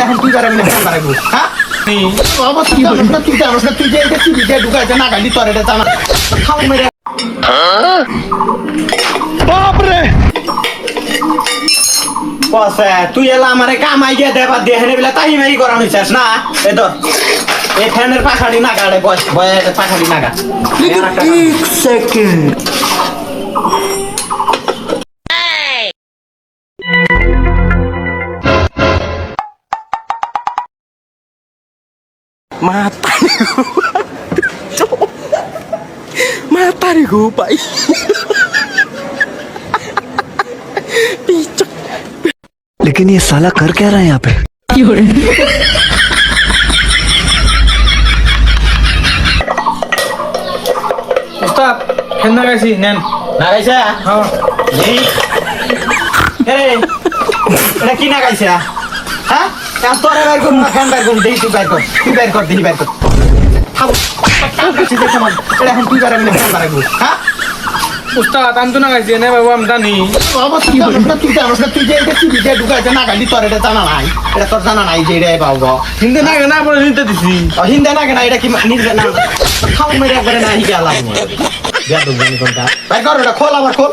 এখন তুই পারবি না কেন পারবো হ্যাঁ তুই জানোস না তুই যে এটা টিভিতে ঢুকাইছে না গালি তোর এটা জানা খাও মেরে বাপরে বসে তুই এলা আমারে কামাই গিয়ে দেবা দেহনে বেলা তাই মাই করা হইছাস না এ তো এই ফ্যানের পাখাড়ি না গাড়ে বস বয়ে পাখাড়ি না গা এক second Mata nih gue pak. लेकिन ये साला कर क्या रहा है यहाँ पे? Ustaz, hendak kasih nen. না গাইছে হ্যাঁ এই এটা কি না গাইছে হ্যাঁ এখন তোর বাইর কর না ফ্যান বাইর কর দেই তুই বাইর কর দেখি বাইর কর খাবো এটা এখন তুই পারবি না কেন পারবো হ্যাঁ Ustaz, আমি তো না গাইছি নে বাবু আমি জানি। তুই জানোস না তুই যে এটা টিভিতে ঢুকাইছে না গালি তোর এটা জানা নাই এটা তোর জানা নাই যে এটা পাবো হিন্দি না না বলে নিতে দিছি। হিন্দে না কেন এটা কি নিজে না খাও মেরে একবারে না হিগে আলাম বেদ জানি কোনটা বাইর কর এটা খোল আবার খোল